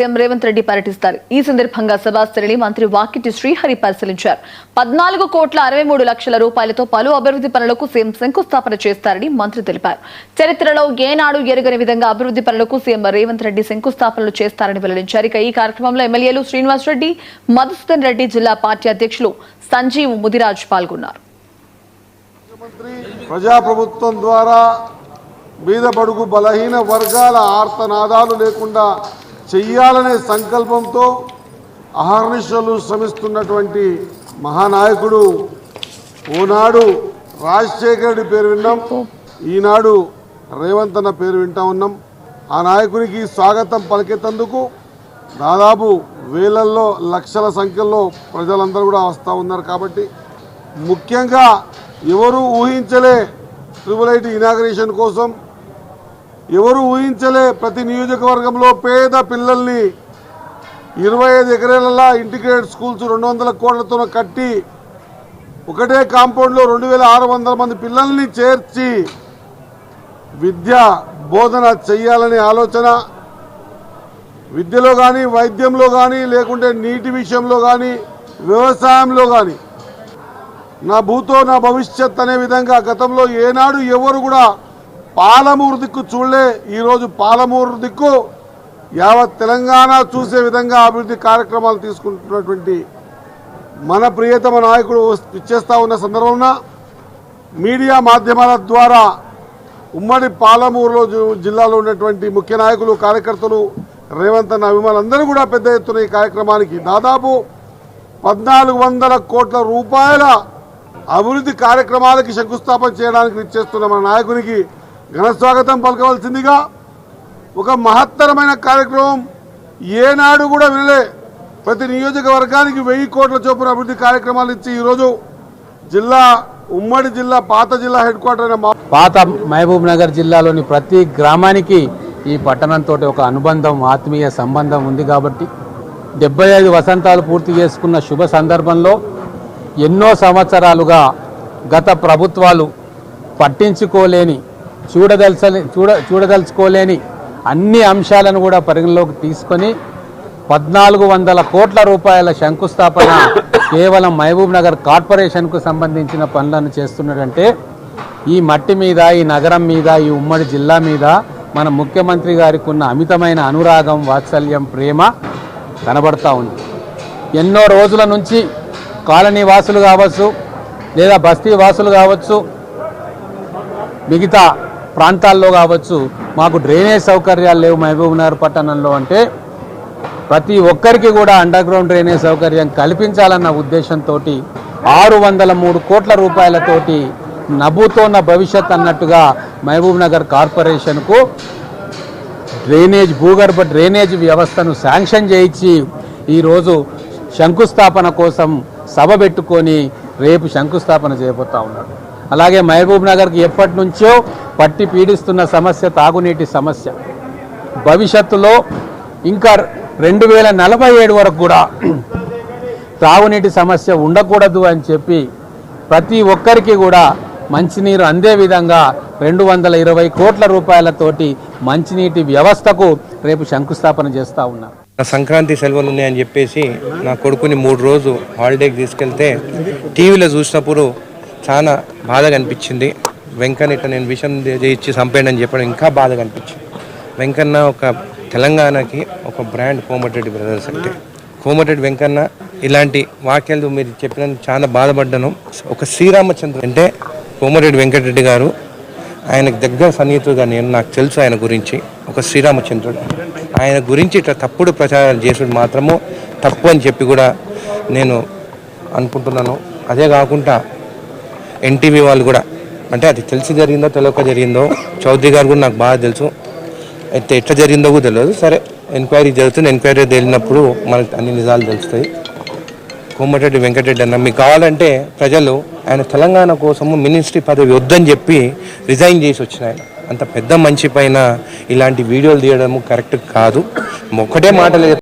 CM Revanth Reddy పర్యటిస్తారు. ఈ సందర్భంగా సభాస్థలిని మంత్రి వాకిటి శ్రీహరి పరిశీలించారు. 14,63,00,000 రూపాయలతో పలు అభివృద్ధి పనులకు సీఎం శంకుస్థాపన చేస్తారని మంత్రి తెలిపారు. చరిత్రలో ఏనాడు ఎరుగని విధంగా అభివృద్ధి పనులకు సీఎం రేవంత్ రెడ్డి శంకుస్థాపనలు చేస్తారని వెల్లడించారు. ఇక ఈ కార్యక్రమంలో ఎమ్మెల్యేలు శ్రీనివాస్ రెడ్డి, మధుసూదన్ రెడ్డి, జిల్లా పార్టీ అధ్యక్షులు సంజీవ్ ముదిరాజ్ పాల్గొన్నారు. ప్రజాప్రభుత్వం ద్వారా బీద బడుగు బలహీన వర్గాల ఆర్తనాదాలు లేకుండా చెయ్యాలనే సంకల్పంతో అహర్నిశలు శ్రమిస్తున్నటువంటి మహానాయకుడు ఓనాడు రాజశేఖర రెడ్డి పేరు విన్నాం, ఈనాడు రేవంత్ అన్న పేరు వింటా ఉన్నాం. ఆ నాయకునికి స్వాగతం పలికేందుకు దాదాపు వేలల్లో లక్షల సంఖ్యలో ప్రజలందరూ కూడా వస్తూ ఉన్నారు. కాబట్టి ముఖ్యంగా ఎవరు ఊహించలే ట్రిపుల్ ఇనాగరేషన్ కోసం, ఎవరు ఊహించలే ప్రతి నియోజకవర్గంలో పేద పిల్లల్ని 25 ఎకరాలలో ఇంటిగ్రేటెడ్ స్కూల్స్ 200 కోట్లతో కట్టి ఒకటే కాంపౌండ్లో 2,600 మంది పిల్లల్ని చేర్చి విద్య బోధన చెయ్యాలనే ఆలోచన, విద్యలో కానీ, వైద్యంలో కానీ, లేకుంటే నీటి విషయంలో కానీ, వ్యవసాయంలో కానీ నా భూతో నా భవిష్యత్ అనే విధంగా గతంలో ఏనాడు ఎవరు కూడా పాలమూరు దిక్కు చూడలే. ఈరోజు పాలమూరు దిక్కు యావత్ తెలంగాణ చూసే విధంగా అభివృద్ధి కార్యక్రమాలు తీసుకుంటున్నటువంటి మన ప్రియతమ నాయకుడు ఇచ్చేస్తా ఉన్న సందర్భంలో మీడియా మాధ్యమాల ద్వారా ఉమ్మడి పాలమూరులో జిల్లాలో ఉన్నటువంటి ముఖ్య నాయకులు, కార్యకర్తలు, రేవంత్ అన్న అభిమానులందరూ కూడా పెద్ద ఎత్తున ఈ కార్యక్రమానికి దాదాపు 1,400 కోట్ల రూపాయల అభివృద్ధి కార్యక్రమాలకి శంకుస్థాపన చేయడానికి ఇచ్చేస్తున్న మన నాయకునికి ఘన స్వాగతం పలకవలసిందిగా. ఒక మహత్తరమైన కార్యక్రమం ఏనాడు కూడా వినలే. ప్రతి నియోజకవర్గానికి 1000 కోట్ల చొప్పున అభివృద్ధి కార్యక్రమాలు ఇచ్చి ఈరోజు జిల్లా, ఉమ్మడి జిల్లా, పాత జిల్లా హెడ్ క్వార్టర్ అయిన పాత మహబూబ్ నగర్ జిల్లాలోని ప్రతి గ్రామానికి ఈ పట్టణంతో ఒక అనుబంధం, ఆత్మీయ సంబంధం ఉంది. కాబట్టి 75 వసంతాలు పూర్తి చేసుకున్న శుభ సందర్భంలో ఎన్నో సంవత్సరాలుగా గత ప్రభుత్వాలు పట్టించుకోలేని, చూడదలుచుకోలేని అన్ని అంశాలను కూడా పరిగణలోకి తీసుకొని 1,400 కోట్ల రూపాయల శంకుస్థాపన కేవలం మహబూబ్ నగర్ కార్పొరేషన్కు సంబంధించిన పనులను చేస్తున్నాడంటే ఈ మట్టి మీద, ఈ నగరం మీద, ఈ ఉమ్మడి జిల్లా మీద మన ముఖ్యమంత్రి గారికి ఉన్న అమితమైన అనురాగం, వాత్సల్యం, ప్రేమ కనబడతా ఉంది. ఎన్నో రోజుల నుంచి కాలనీ వాసులు కావచ్చు, లేదా బస్తీ వాసులు కావచ్చు, మిగతా ప్రాంతాల్లో కావచ్చు, మాకు డ్రైనేజ్ సౌకర్యాలు లేవు మహబూబ్ నగర్ పట్టణంలో అంటే ప్రతి ఒక్కరికి కూడా అండర్ గ్రౌండ్ డ్రైనేజ్ సౌకర్యం కల్పించాలన్న ఉద్దేశంతో 603 కోట్ల రూపాయలతోటి నభూతోన్న భవిష్యత్ అన్నట్టుగా మహబూబ్ నగర్ కార్పొరేషన్కు భూగర్భ డ్రైనేజ్ వ్యవస్థను శాంక్షన్ చేయించి ఈరోజు శంకుస్థాపన కోసం సభ పెట్టుకొని రేపు శంకుస్థాపన చేయబోతా ఉన్నాడు. అలాగే మహబూబ్ నగర్కి ఎప్పటి నుంచో పట్టి పీడిస్తున్న సమస్య తాగునీటి సమస్య. భవిష్యత్తులో ఇంకా 2047 వరకు కూడా తాగునీటి సమస్య ఉండకూడదు అని చెప్పి ప్రతి ఒక్కరికి కూడా మంచినీరు అందే విధంగా 220 కోట్ల రూపాయలతోటి మంచినీటి వ్యవస్థకు రేపు శంకుస్థాపన చేస్తూ ఉన్నారు. సంక్రాంతి సెలవులు ఉన్నాయని చెప్పేసి నా కొడుకుని 3 రోజు హాలిడేకి తీసుకెళ్తే టీవీలో చూసినప్పుడు చాలా బాధగా అనిపించింది. వెంకన్న ఇట్లా నేను విషం ఇచ్చి చంపేయని చెప్పడం ఇంకా బాధగా అనిపించింది. వెంకన్న ఒక తెలంగాణకి ఒక బ్రాండ్ కోమటిరెడ్డి బ్రదర్స్ అంటే. కోమటిరెడ్డి వెంకన్న ఇలాంటి వాక్యాలు మీరు చెప్పినందుకు చాలా బాధపడ్డాను. ఒక శ్రీరామచంద్ర అంటే కోమటిరెడ్డి వెంకటరెడ్డి గారు, ఆయనకు దగ్గర సన్నిహితుడుగా నాకు తెలుసు ఆయన గురించి. ఒక శ్రీరామచంద్రుడు ఆయన గురించి ఇట్లా తప్పుడు ప్రచారాలు చేసుడు మాత్రము తప్పు అని చెప్పి కూడా నేను అనుకుంటున్నాను. అదే కాకుండా ఎన్టీవీ వాళ్ళు కూడా, అంటే అది తెలిసి జరిగిందో తెలియక జరిగిందో, చౌదరి గారు కూడా నాకు బాగా తెలుసు, అయితే ఎట్లా జరిగిందో కూడా తెలియదు. సరే, ఎంక్వైరీ జరుగుతుంది. ఎంక్వైరీ తేలినప్పుడు మనకు అన్ని నిజాలు తెలుస్తాయి. కోమటిరెడ్డి వెంకటరెడ్డి అన్న మీకు కావాలంటే ప్రజలు ఆయన తెలంగాణ కోసము మినిస్ట్రీ పదవి వద్దని చెప్పి రిజైన్ చేసి వచ్చిన ఆయన. అంత పెద్ద మంచి పైన ఇలాంటి వీడియోలు తీయడము కరెక్ట్ కాదు. ఒక్కటే మాట లేదు.